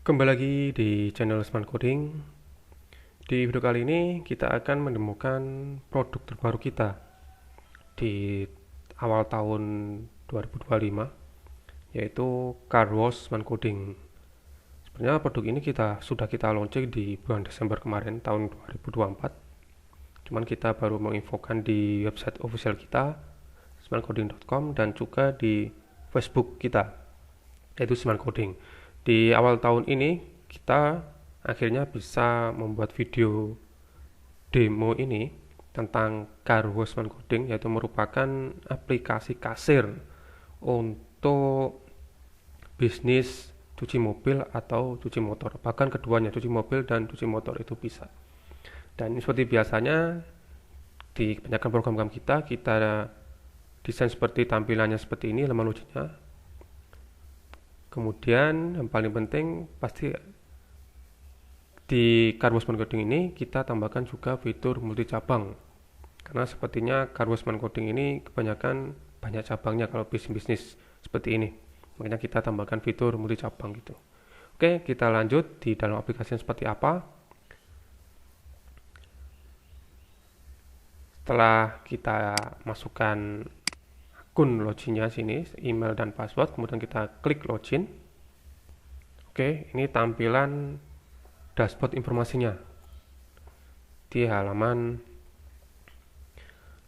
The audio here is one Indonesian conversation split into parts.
Kembali lagi di channel Smart Coding. Di video kali ini kita akan menemukan produk terbaru kita di awal tahun 2025, yaitu Car Wash Smart Coding. Sebenarnya produk ini sudah kita launching di bulan Desember kemarin tahun 2024. Cuman kita baru menginfokan di website official kita smartcoding.com dan juga di Facebook kita, yaitu Smart Coding. Di awal tahun ini kita akhirnya bisa membuat video demo ini tentang Car Wash Smart Coding, yaitu merupakan aplikasi kasir untuk bisnis cuci mobil atau cuci motor. Bahkan keduanya, cuci mobil dan cuci motor itu bisa. Dan seperti biasanya di kebanyakan program kita desain seperti tampilannya seperti ini, laman ujinya. Kemudian yang paling penting pasti di Car Wash Coding ini kita tambahkan juga fitur multi cabang. Karena sepertinya Car Wash Coding ini kebanyakan banyak cabangnya kalau bisnis seperti ini. Makanya kita tambahkan fitur multi cabang gitu. Oke, kita lanjut di dalam aplikasi seperti apa. Setelah kita masukkan akun loginnya sini, email dan password, kemudian kita klik login. Oke, ini tampilan dashboard informasinya di halaman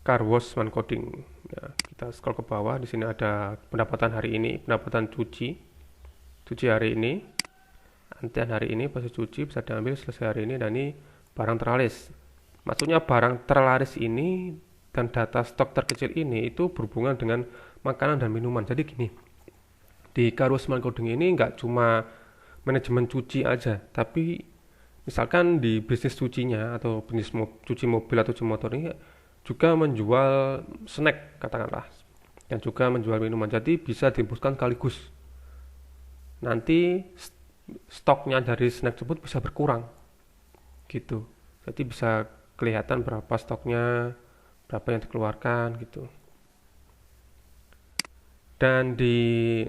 Car Wash Coding. Ya, kita scroll ke bawah, di sini ada pendapatan hari ini, pendapatan cuci hari ini, antrian hari ini, proses cuci bisa diambil selesai hari ini, dan ini barang terlaris. Maksudnya barang terlaris ini dan data stok terkecil ini itu berhubungan dengan makanan dan minuman. Jadi gini, di Car Wash Coding ini nggak cuma manajemen cuci aja, tapi misalkan di bisnis cucinya atau bisnis cuci mobil atau cuci motor ini juga menjual snack katakanlah, dan juga menjual minuman. Jadi bisa dihembuskan sekaligus. Nanti stoknya dari snack tersebut bisa berkurang gitu. Jadi bisa kelihatan berapa stoknya, berapa yang dikeluarkan gitu. Dan di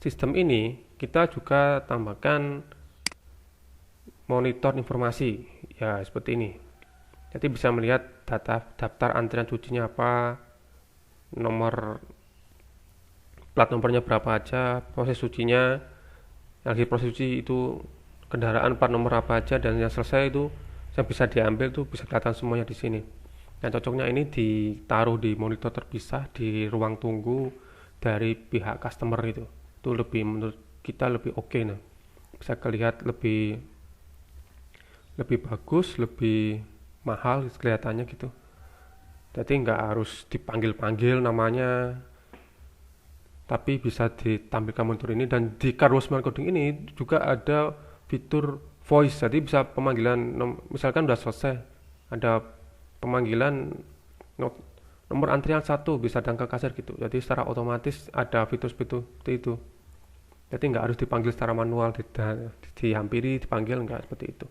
sistem ini kita juga tambahkan monitor informasi ya seperti ini. Jadi bisa melihat daftar antrian cucinya apa, nomor plat nomornya berapa aja, proses cucinya, lagi proses cuci itu kendaraan plat nomor apa aja, dan yang selesai itu yang bisa diambil tuh bisa kelihatan semuanya di sini. Dan cocoknya ini ditaruh di monitor terpisah di ruang tunggu dari pihak customer itu. Itu lebih menurut kita lebih oke nah. Bisa kelihatan lebih bagus, lebih mahal kelihatannya gitu. Jadi nggak harus dipanggil-panggil namanya, tapi bisa ditampilkan monitor ini. Dan di Car Wash Coding ini juga ada fitur voice, jadi bisa pemanggilan, misalkan udah selesai, ada pemanggilan nomor antrian 1 bisa diangkat kasir gitu. Jadi secara otomatis ada fitur-fitur seperti itu. Jadi nggak harus dipanggil secara manual, dihampiri, dipanggil, nggak seperti itu.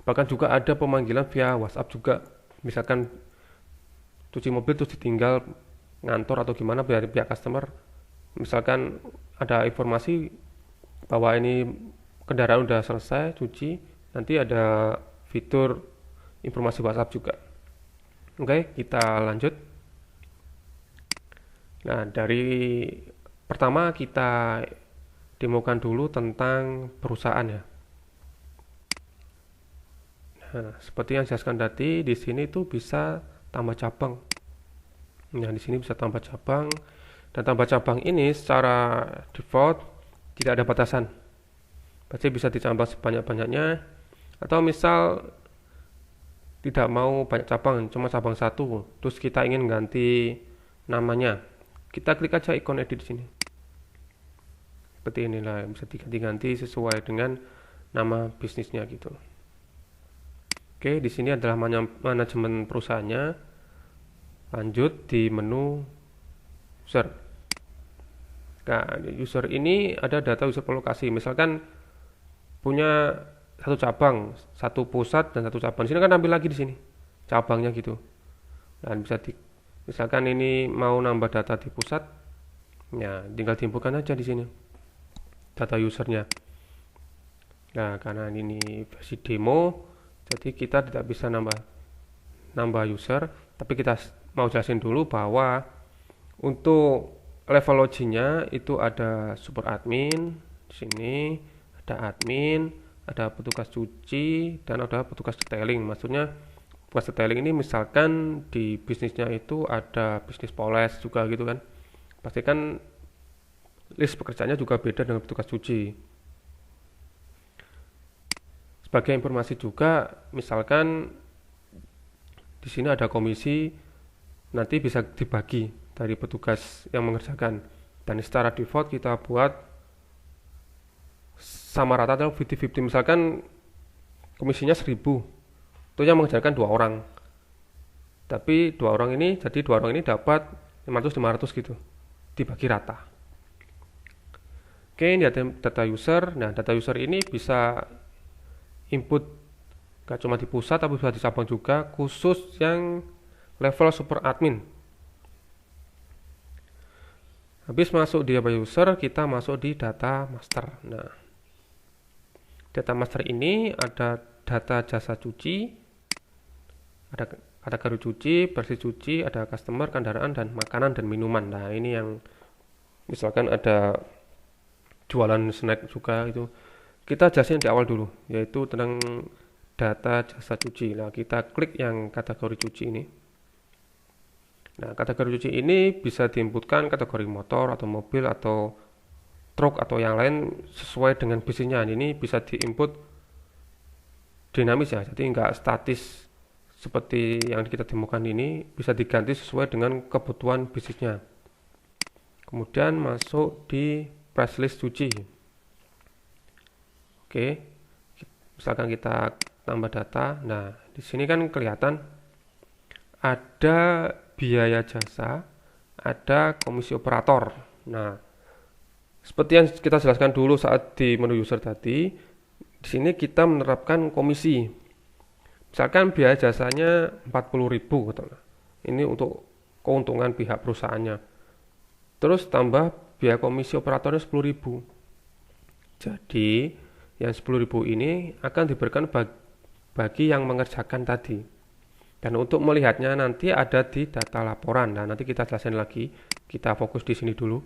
Bahkan juga ada pemanggilan via WhatsApp juga. Misalkan cuci mobil terus ditinggal ngantor atau gimana dari pihak customer. Misalkan ada informasi bahwa ini kendaraan udah selesai cuci, nanti ada fitur informasi WhatsApp juga. Oke, kita lanjut. Nah, dari pertama kita demokan dulu tentang perusahaan ya. Nah, seperti yang saya jelaskan tadi, di sini tuh bisa tambah cabang. Nah, di sini bisa tambah cabang, dan tambah cabang ini secara default tidak ada batasan. Pasti bisa ditambah sebanyak-banyaknya. Atau misal tidak mau banyak cabang, cuma cabang satu, terus kita ingin ganti namanya, kita klik aja ikon edit di sini. Seperti inilah, bisa diganti sesuai dengan nama bisnisnya gitu. Oke, di sini adalah manajemen perusahaannya. Lanjut di menu user. Nah, di user ini ada data user per lokasi. Misalkan punya satu cabang, satu pusat dan satu cabang. Di sini kan ambil lagi di sini cabangnya gitu. Dan bisa misalkan ini mau nambah data di pusat, ya tinggal diinputkan aja di sini data usernya. Nah, karena ini versi demo, jadi kita tidak bisa nambah user, tapi kita mau jelasin dulu bahwa untuk level loginya itu ada super admin, di sini ada admin, ada petugas cuci, dan ada petugas detailing. Maksudnya petugas detailing ini misalkan di bisnisnya itu ada bisnis poles juga gitu kan. Pasti kan list pekerjaannya juga beda dengan petugas cuci. Sebagai informasi juga, misalkan di sini ada komisi, nanti bisa dibagi dari petugas yang mengerjakan. Dan secara default kita buat sama rata atau 50-50. Misalkan komisinya 1000, itu yang mengerjakan 2 orang. Tapi 2 orang ini, jadi 2 orang ini dapat 500-500 gitu, dibagi rata. Oke, ini ada data user. Nah, data user ini bisa input gak cuma di pusat tapi bisa di cabang juga, khusus yang level super admin. Habis masuk di data user, kita masuk di data master. Nah, data master ini ada data jasa cuci, ada kategori cuci, bersih cuci, ada customer, kendaraan, dan makanan dan minuman. Nah, ini yang misalkan ada jualan snack juga, itu kita jelasin di awal dulu, yaitu tentang data jasa cuci. Nah, kita klik yang kategori cuci ini. Nah, kategori cuci ini bisa diinputkan kategori motor atau mobil atau truk atau yang lain sesuai dengan bisnisnya. Ini bisa diinput dinamis ya, jadi nggak statis seperti yang kita temukan ini, bisa diganti sesuai dengan kebutuhan bisnisnya. Kemudian masuk di price list cuci. Oke, misalkan kita tambah data. Nah, di sini kan kelihatan ada biaya jasa, ada komisi operator. Nah, seperti yang kita jelaskan dulu saat di menu user tadi, di sini kita menerapkan komisi. Misalkan biaya jasanya 40.000, ini untuk keuntungan pihak perusahaannya. Terus tambah biaya komisi operatornya 10.000. Jadi, yang 10.000 ini akan diberikan bagi yang mengerjakan tadi. Dan untuk melihatnya nanti ada di data laporan. Nah, nanti kita jelasin lagi. Kita fokus di sini dulu.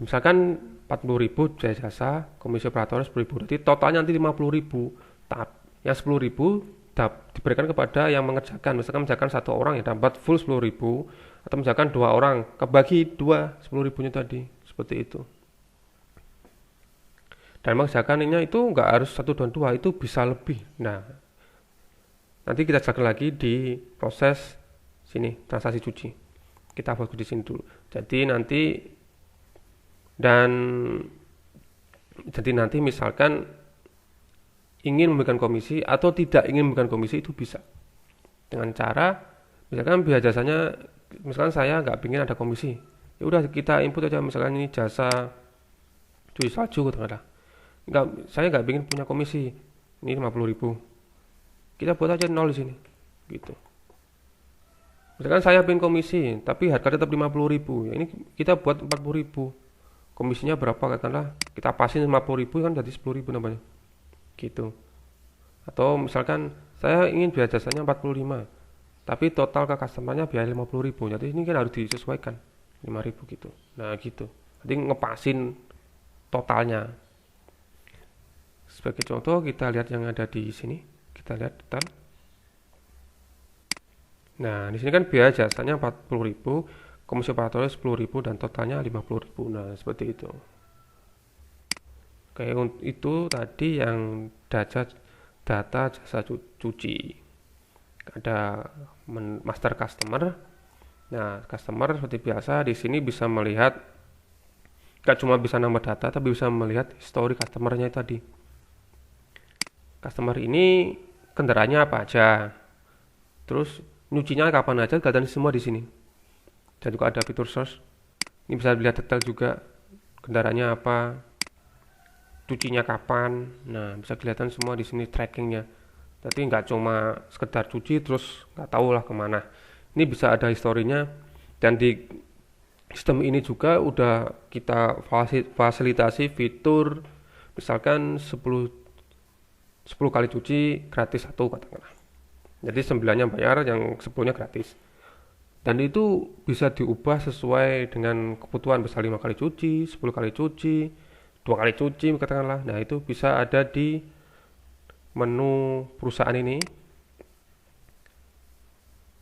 Misalkan 40.000 biaya jasa, komisi operator 10.000. Jadi totalnya nanti 50.000. Yang 10.000 diberikan kepada yang mengerjakan. Misalkan 1 orang yang dapat full 10.000, atau misalkan 2 orang kebagi 2 10.000-nya tadi. Seperti itu. Dan mengerjakannya itu nggak harus 1 dan 2, itu bisa lebih. Nah, nanti kita jelaskan lagi di proses sini, transaksi cuci. Kita fokus di sini dulu. Jadi nanti misalkan ingin memberikan komisi atau tidak ingin memberikan komisi, itu bisa. Dengan cara, misalkan biaya jasanya, misalkan saya nggak ingin ada komisi. Ya udah kita input aja, misalkan ini jasa cuci salju, saya nggak ingin punya komisi. Ini 50.000. Kita buat aja 0 di sini, gitu. Misalkan saya pengen komisi, tapi harga tetap 50.000. Ya, ini kita buat 40.000. Komisinya berapa katakanlah? Kita pasin 50.000 kan jadi 10.000 namanya, gitu. Atau misalkan saya ingin biaya jasanya 45, tapi total ke customernya biaya 50.000. Jadi ini kan harus disesuaikan 5.000 gitu. Nah gitu. Jadi ngepasin totalnya. Sebagai contoh kita lihat yang ada di sini. Kita lihat total. Nah, di sini kan biaya jasanya 40.000, komisi operatornya 10.000 dan totalnya 50.000. Nah, seperti itu. Kayak itu tadi yang data jasa cuci. Ada master customer. Nah, customer seperti biasa di sini bisa melihat, gak cuma bisa nambah data, tapi bisa melihat histori customernya tadi. Customer ini kendaraannya apa aja, terus nyucinya kapan aja, kelihatan semua di sini. Dan juga ada fitur search. Ini bisa dilihat detail juga, kendaraannya apa, cucinya kapan. Nah, bisa kelihatan semua di sini trackingnya. Jadi nggak cuma sekedar cuci terus nggak tahu lah kemana. Ini bisa ada historinya, dan di sistem ini juga udah kita fasilitasi fitur misalkan 10 kali cuci gratis 1 katakanlah. Jadi 9-nya bayar, yang 10-nya gratis. Dan itu bisa diubah sesuai dengan kebutuhan, bisa 5 kali cuci, 10 kali cuci, 2 kali cuci katakanlah. Nah, itu bisa ada di menu perusahaan ini,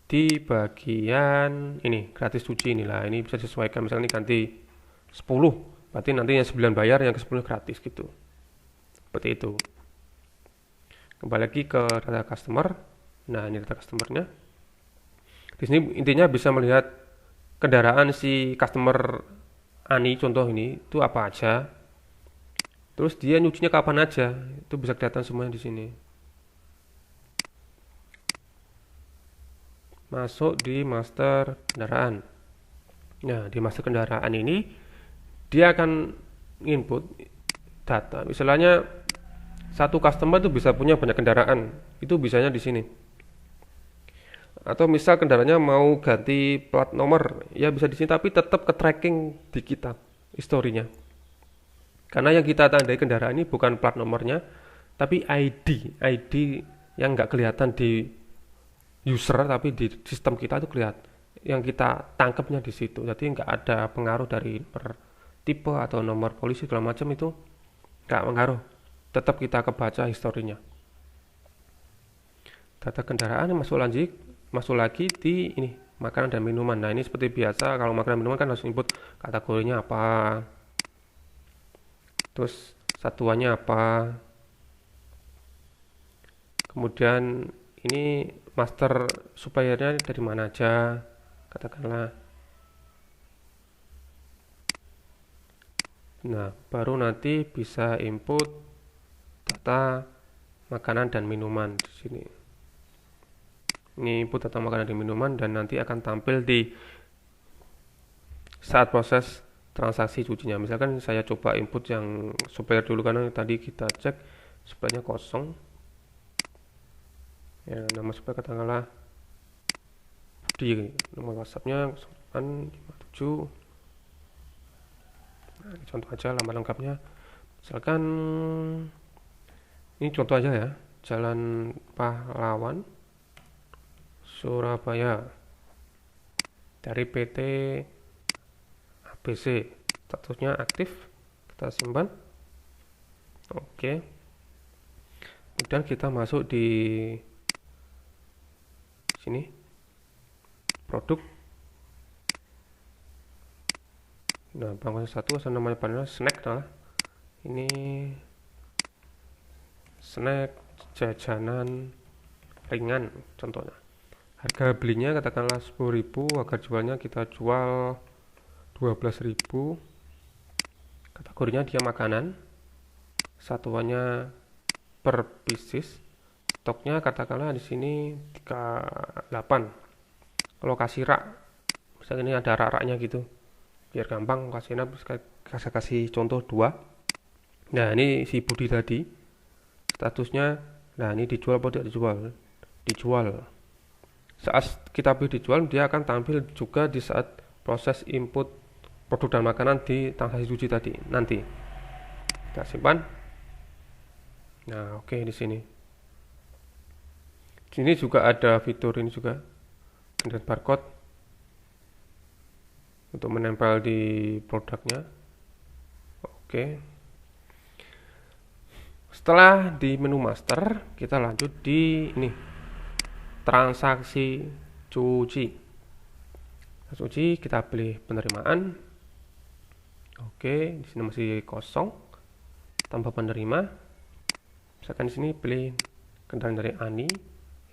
di bagian ini gratis cuci inilah. Ini bisa disesuaikan, misalnya ini ganti 10, berarti nanti yang 9 bayar, yang ke 10 gratis gitu. Seperti itu. Kembali lagi ke data customer. Nah, ini data customernya. Di sini intinya bisa melihat kendaraan si customer Ani, contoh ini itu apa aja. Terus dia nyucinya kapan aja, itu bisa kelihatan semuanya di sini. Masuk di master kendaraan. Nah, di master kendaraan ini dia akan input data. Misalnya satu customer itu bisa punya banyak kendaraan, itu bisanya di sini. Atau misal kendaraannya mau ganti plat nomor, ya bisa di sini, tapi tetap ke tracking di kita historinya. Karena yang kita tandai kendaraan ini bukan plat nomornya, tapi ID yang nggak kelihatan di user, tapi di sistem kita itu kelihatan. Yang kita tangkapnya di situ. Jadi nggak ada pengaruh dari nomor tipe atau nomor polisi segala macam, itu nggak pengaruh. Tetap kita kebaca historinya. Data kendaraan masuk lagi di ini makanan dan minuman. Nah, ini seperti biasa, kalau makanan dan minuman kan harus input kategorinya apa, terus satuannya apa, kemudian ini master suppliernya dari mana aja katakanlah. Nah, baru nanti bisa input data makanan dan minuman di sini. Ini input data makanan dan minuman, dan nanti akan tampil di saat proses transaksi cucinya. Misalkan saya coba input yang supplier dulu, karena tadi kita cek suppliernya kosong. Ya, nama supplier katakanlah di nomor WhatsApp-nya 0857. Nah, ini contoh aja alamat lengkapnya. Misalkan ini contoh aja ya, Jalan Pahlawan, Surabaya, dari PT ABC, statusnya aktif, kita simpan. Oke, kemudian kita masuk di sini produk. Nah, bangsa satu asal namanya panel snack lah. Ini snack jajanan ringan contohnya. Harga belinya katakanlah 10.000, harga jualnya kita jual 12.000. Kategorinya dia makanan, satuannya per pieces. Stoknya katakanlah di sini 38. Kalau kasih rak, misalnya ini ada rak-raknya gitu, biar gampang kasihnya, kasih contoh 2. Nah, ini si Budi tadi statusnya, nah ini dijual apa tidak dijual? Dijual. Saat kita pilih dijual, dia akan tampil juga di saat proses input produk dan makanan di transaksi cuci tadi nanti. Kita simpan. Nah, oke, di sini. Di sini juga ada fitur ini juga, generate barcode untuk menempel di produknya. Oke. Setelah di menu master, kita lanjut di ini transaksi cuci. Cuci kita pilih penerimaan. Oke, di sini masih kosong. Tambah penerima. Misalkan di sini pilih kendaraan dari Ani.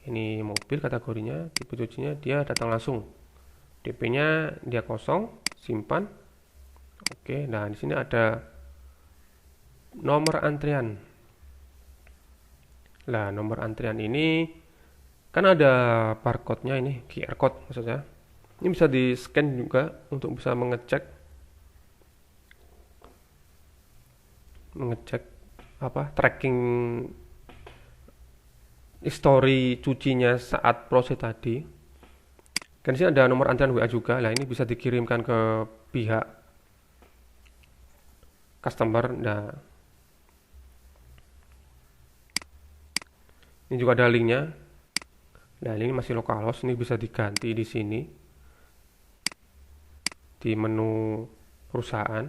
Ini mobil kategorinya, tipe cucinya dia datang langsung. DP-nya dia kosong, simpan. Oke, nah di sini ada nomor antrian. Nah, nomor antrian ini kan ada barcode-nya, ini QR code maksudnya. Ini bisa di scan juga untuk bisa mengecek tracking history cucinya saat proses tadi. Kan sini ada nomor antrian WA juga. Nah, ini bisa dikirimkan ke pihak customer. Nah, Ini juga ada linknya. Nah, ini masih localhost, ini bisa diganti di sini di menu perusahaan.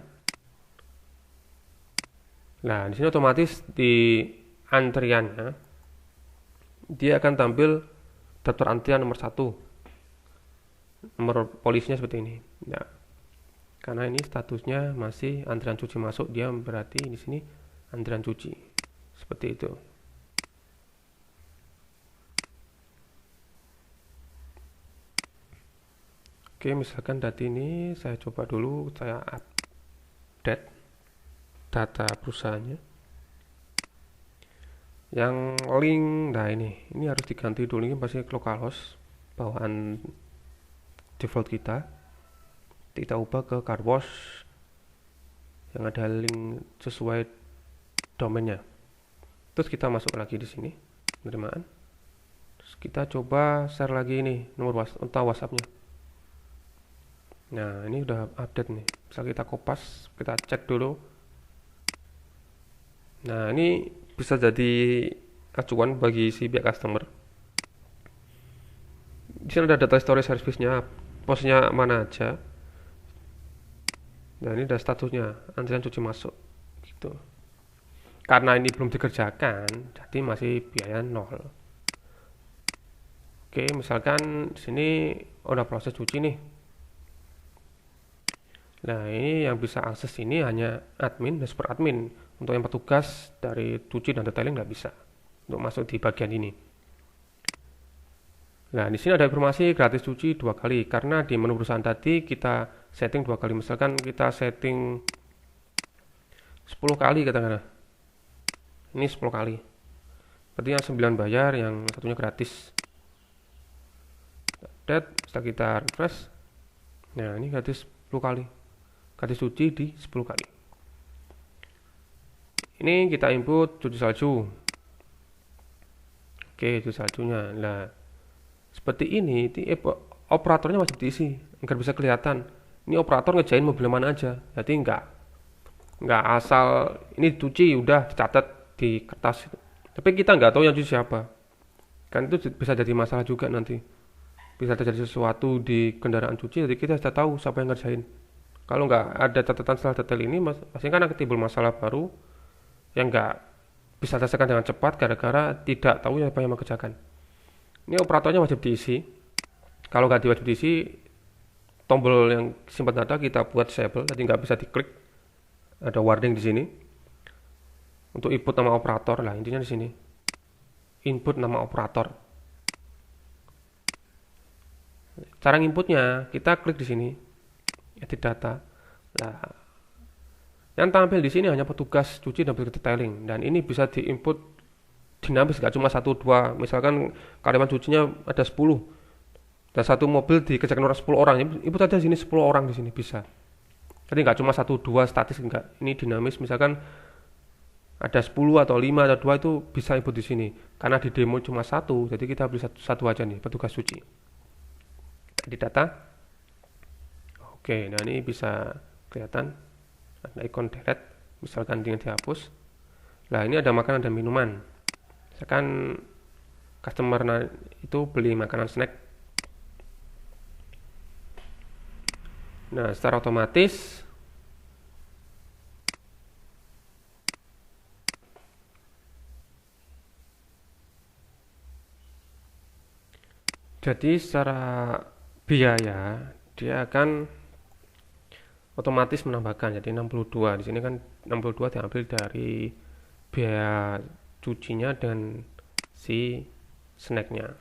Nah, di sini otomatis di antriannya dia akan tampil daftar antrian nomor 1. Nomor polisinya seperti ini. Nah, karena ini statusnya masih antrian cuci masuk, dia berarti di sini antrian cuci. Seperti itu. Oke, misalkan data ini saya coba dulu, saya update data perusahaannya. Yang link, nah ini harus diganti dulu, ini pasti localhost bawaan default kita ubah ke carwash yang ada link sesuai domainnya. Terus kita masuk lagi di sini penerimaan. Terus kita coba share lagi ini nomor WhatsApp-nya. Nah, ini udah update nih. Bisa kita kopas, kita cek dulu. Nah, ini bisa jadi acuan bagi si pihak customer. Di sini ada data storage service-nya, posnya mana aja. Nah, ini ada statusnya, antrian cuci masuk gitu. Karena ini belum dikerjakan, jadi masih biaya 0. Oke, misalkan di sini udah proses cuci nih. Nah, ini yang bisa akses ini hanya admin dan super admin. Untuk yang petugas dari cuci dan detailing nggak bisa untuk masuk di bagian ini. Nah, di sini ada informasi gratis cuci 2 kali karena di menu perusahaan tadi kita setting 2 kali. Misalkan kita setting 10 kali katakanlah. Ini 10 kali. Berarti yang 9 bayar, yang satunya gratis. Dan setelah kita refresh, nah ini gratis 10 kali. Gratis cuci di 10 kali. Ini kita input cuci salju. Oke, cuci saljunya. Nah, seperti ini, operatornya wajib diisi agar bisa kelihatan. Ini operator ngejain mobil mana aja. Jadi nggak asal ini cuci udah dicatat di kertas. Tapi kita nggak tahu yang cuci siapa. Kan itu bisa jadi masalah juga nanti. Bisa terjadi sesuatu di kendaraan cuci, jadi kita sudah tahu siapa yang ngerjain. Kalau nggak ada catatan setelah detail ini, pasti kan akan timbul masalah baru yang nggak bisa diselesaikan dengan cepat gara-gara tidak tahu siapa yang mengerjakan. Ini operatornya wajib diisi. Kalau nggak wajib diisi, tombol yang simpan data kita buat disable, jadi nggak bisa diklik. Ada warning di sini. Untuk input nama operator lah, intinya di sini. Input nama operator. Cara inputnya, kita klik di sini, edit data. Nah, yang tampil di sini hanya petugas cuci dan detailing, dan ini bisa diinput dinamis, gak cuma 1-2. Misalkan karyawan cucinya ada 10 dan satu mobil dikerjakan orang 10 orang, input aja sini 10 orang di sini bisa. Jadi nggak cuma 1-2 statis, enggak. Ini dinamis, misalkan ada 10 atau 5 atau 2 itu bisa input di sini. Karena di demo cuma 1, jadi kita beli satu aja nih, petugas cuci. Di data. Oke, nah ini bisa kelihatan ada ikon delete, misalkan dengan dihapus. Nah, ini ada makanan dan minuman. Misalkan customer itu beli makanan snack. Nah, secara otomatis jadi secara biaya dia akan otomatis menambahkan, jadi 62. Di sini kan 62 diambil dari biaya cucinya dan si snacknya.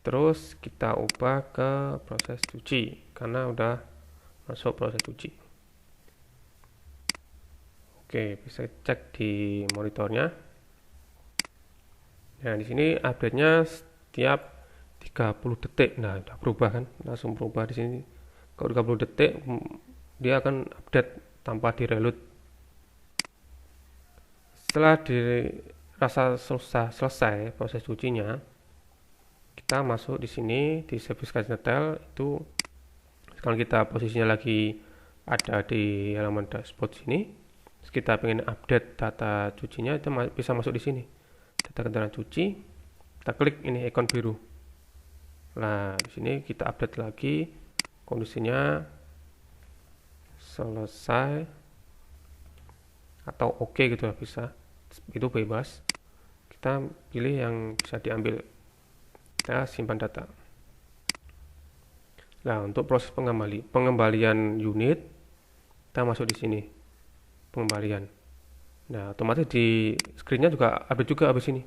Terus kita ubah ke proses cuci karena udah masuk proses cuci. Oke, bisa cek di monitornya. Nah, di sini update-nya setiap 30 detik. Nah, udah berubah kan? Langsung berubah di sini. Kalau 30 detik dia akan update tanpa di-reload. Setelah dirasa selesai proses cucinya, kita masuk di sini di service detail. Itu kalau kita posisinya lagi ada di halaman dashboard sini, terus kita pengen update data cucinya, itu bisa masuk di sini. data kendaraan cuci, kita klik ini ikon biru. Nah, di sini kita update lagi kondisinya selesai atau oke gitu ya, bisa. Itu bebas. Kita pilih yang bisa diambil. Kita simpan data. Nah, untuk proses pengembalian unit, kita masuk di sini. Pengembalian. Nah, otomatis di screen-nya juga update juga habis ini.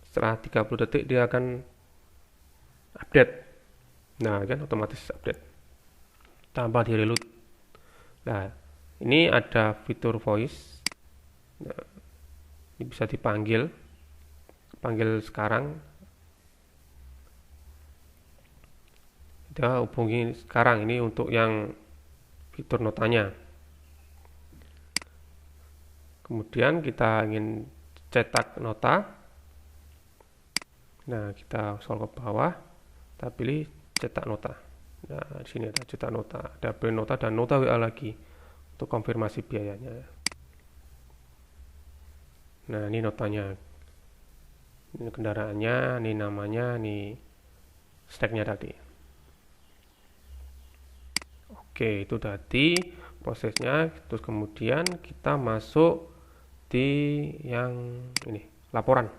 Setelah 30 detik dia akan update. Nah, kan otomatis update tanpa di reload. Nah, ini ada fitur voice. Nah, ini bisa dipanggil sekarang. Kita hubungi sekarang, ini untuk yang fitur notanya. Kemudian kita ingin cetak nota. Nah, kita scroll ke bawah, kita pilih cetak nota. Nah, di sini ada cetak nota, ada print nota dan nota WA lagi untuk konfirmasi biayanya. Nah, ini notanya, ini kendaraannya, ini namanya, ini snacknya tadi. Oke, itu tadi prosesnya. Terus kemudian kita masuk di yang ini, laporan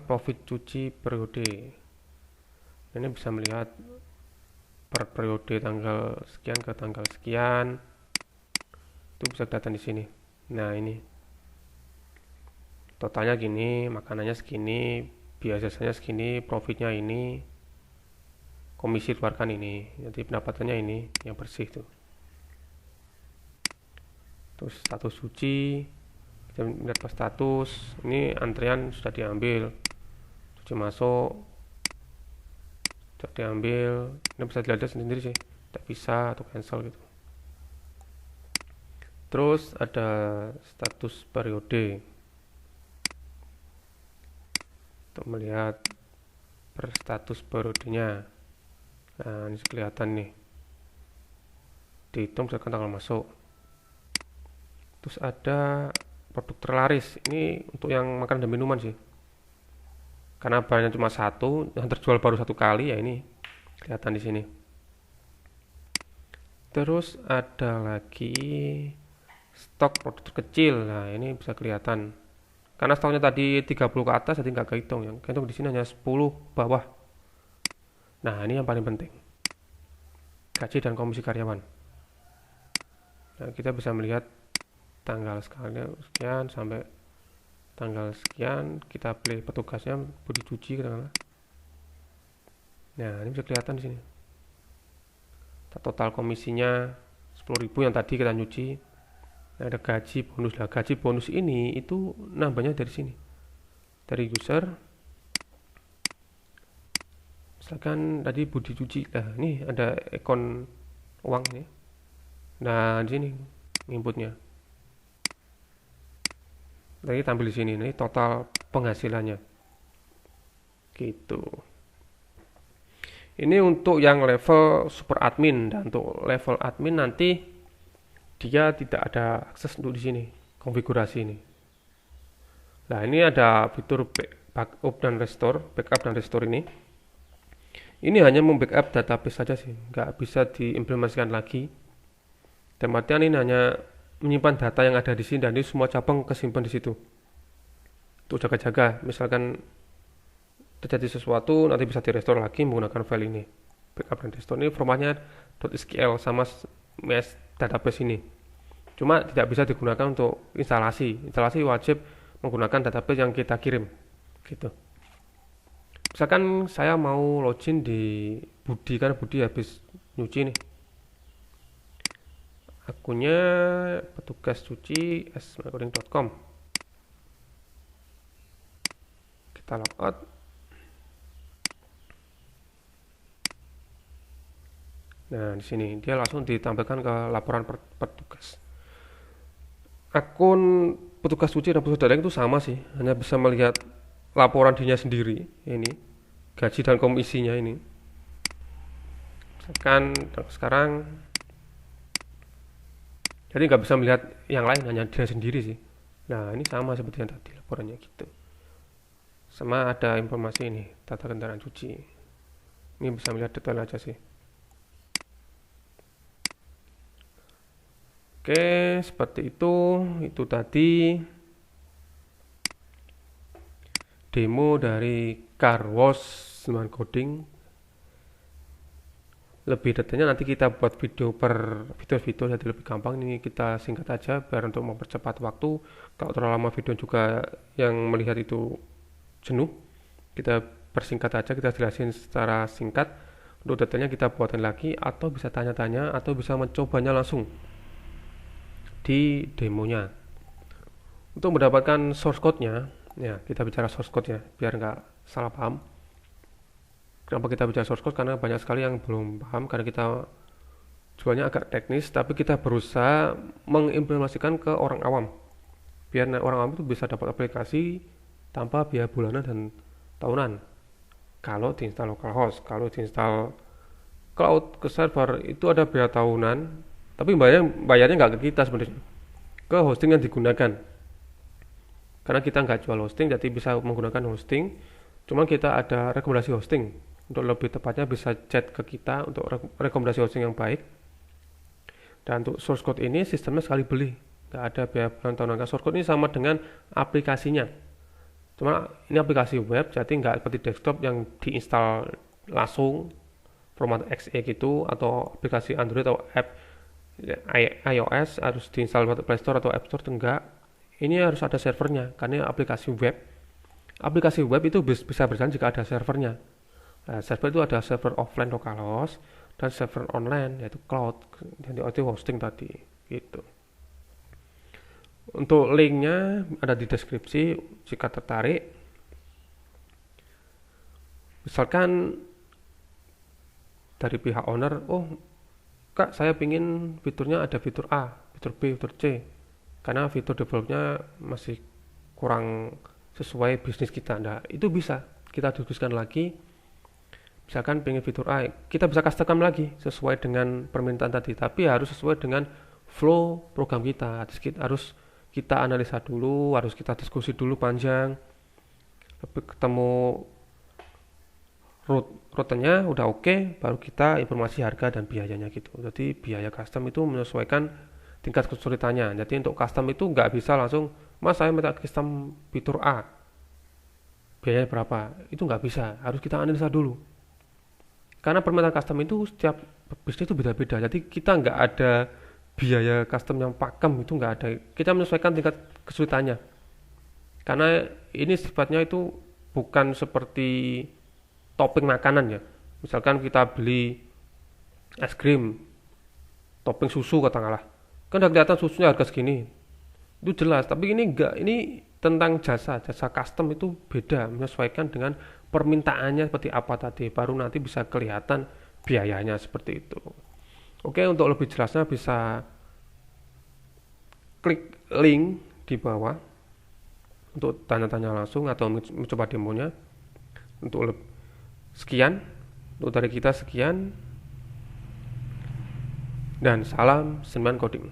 profit cuci periode. Ini bisa melihat per periode tanggal sekian ke tanggal sekian, itu bisa kelihatan di sini. Nah, ini totalnya gini, makanannya segini, biaya jasanya segini, profitnya ini, komisi keluarkan ini, jadi pendapatannya ini yang bersih tuh. Terus status cuci, kita lihat pas status, ini antrian sudah diambil, cuci masuk sudah diambil. Ini bisa dilihat sendiri sih, tidak bisa atau cancel gitu. Terus ada status periode untuk melihat per status periodenya. Nah, ini kelihatan nih, dihitung misalkan tanggal masuk. Terus ada produk terlaris, ini untuk yang makanan dan minuman sih, karena barangnya cuma satu, yang terjual baru satu kali, ya ini kelihatan di sini. Terus ada lagi stok produk terkecil. Nah, ini bisa kelihatan karena stoknya tadi 30 ke atas, jadi nggak kehitung. Yang kehitung di sini hanya 10 bawah. Nah, ini yang paling penting, gaji dan komisi karyawan. Nah, kita bisa melihat tanggal sekian sampai tanggal sekian, kita pilih petugasnya budi cuci katakanlah. Nah, ini bisa kelihatan di sini. Total komisinya 10.000 yang tadi kita nyuci. Nah, ada gaji bonus. Lah, gaji bonus ini itu nambahnya dari sini, dari user. Misalkan tadi budi cuci, nah ini ada ikon uang ini. Nah, di sini inputnya. Lagi tampil di sini, ini total penghasilannya. Gitu. Ini untuk yang level super admin, dan untuk level admin nanti dia tidak ada akses untuk di sini konfigurasi ini. Nah, ini ada fitur backup dan restore ini. Ini hanya membackup database saja sih, nggak bisa diimplementasikan lagi. Dan artian ini hanya menyimpan data yang ada di sini, dan ini semua cabang kesimpan di situ. Untuk jaga-jaga, misalkan terjadi sesuatu, nanti bisa direstore lagi menggunakan file ini. Backup dan restore ini formatnya .sql sama mesh database ini. Cuma tidak bisa digunakan untuk instalasi. Instalasi wajib menggunakan database yang kita kirim. Gitu. Misalkan saya mau login di Budi, karena Budi habis nyuci nih. Akunnya petugas cuci @smartcoding.com. Kita logout. Nah, di sini dia langsung ditampilkan ke laporan petugas. Akun petugas cuci dan petugas daring itu sama sih, hanya bisa melihat laporan dirinya sendiri, ini gaji dan komisinya ini. Misalkan sekarang, jadi nggak bisa melihat yang lain, hanya dia sendiri sih. Nah, ini sama seperti yang tadi laporannya gitu. Sama ada informasi ini, tata kendaraan cuci. Ini bisa melihat detail aja sih. Oke, seperti itu. Itu tadi demo dari Car Wash Smart Coding. Lebih detailnya nanti kita buat video per video jadi lebih gampang. Ini kita singkat aja biar untuk mempercepat waktu. Kalau terlalu lama video juga yang melihat itu jenuh, kita persingkat aja, kita jelasin secara singkat. Untuk detailnya kita buatin lagi, atau bisa tanya-tanya, atau bisa mencobanya langsung di demonya. Untuk mendapatkan source code-nya, ya kita bicara source code ya, biar nggak salah paham. Kenapa kita bicara source code? Karena banyak sekali yang belum paham, karena kita jualnya agak teknis, tapi kita berusaha mengimplementasikan ke orang awam. Biar orang awam itu bisa dapat aplikasi tanpa biaya bulanan dan tahunan. Kalau diinstal localhost, kalau diinstal cloud ke server itu ada biaya tahunan, tapi bayarnya nggak ke kita sebenarnya, ke hosting yang digunakan. Karena kita nggak jual hosting, jadi bisa menggunakan hosting. Cuma kita ada rekomendasi hosting. Untuk lebih tepatnya bisa chat ke kita untuk rekomendasi hosting yang baik. Dan untuk source code ini sistemnya sekali beli, nggak ada biaya bulan tahunan. Source code ini sama dengan aplikasinya. Cuma ini aplikasi web, jadi nggak seperti desktop yang diinstal langsung format exe gitu, atau aplikasi Android atau app iOS harus diinstal di Play Store atau App Store. Enggak, ini harus ada servernya karena aplikasi web. Aplikasi web itu bisa berjalan jika ada servernya. Nah, server itu ada server offline localhost dan server online yaitu cloud, jadi itu hosting tadi gitu. Untuk linknya ada di deskripsi jika tertarik. Misalkan dari pihak owner, oh kak saya pingin fiturnya ada fitur A, fitur B, fitur C, karena fitur developnya masih kurang sesuai bisnis kita. Nah itu bisa kita diskusikan lagi. Misalkan pengen fitur A, kita bisa custom lagi sesuai dengan permintaan tadi, tapi harus sesuai dengan flow program kita. Harus kita analisa dulu, harus kita diskusi dulu panjang, ketemu rutenya udah oke, baru kita informasi harga dan biayanya gitu. Jadi biaya custom itu menyesuaikan tingkat kesulitannya. Jadi untuk custom itu nggak bisa langsung, mas saya minta custom fitur A, biayanya berapa? Itu nggak bisa, harus kita analisa dulu. Karena permintaan custom itu setiap bisnis itu beda-beda. Jadi kita nggak ada biaya custom yang pakem, itu nggak ada. Kita menyesuaikan tingkat kesulitannya. Karena ini sifatnya itu bukan seperti topping makanan ya. Misalkan kita beli es krim, topping susu katakanlah. Kan udah kelihatan susunya harga segini. Itu jelas, tapi ini enggak. Ini tentang jasa custom itu beda, menyesuaikan dengan permintaannya seperti apa tadi, baru nanti bisa kelihatan biayanya seperti itu. Oke, untuk lebih jelasnya bisa klik link di bawah untuk tanya-tanya langsung atau mencoba demonya. Sekian untuk dari kita, sekian dan salam Semen Coding.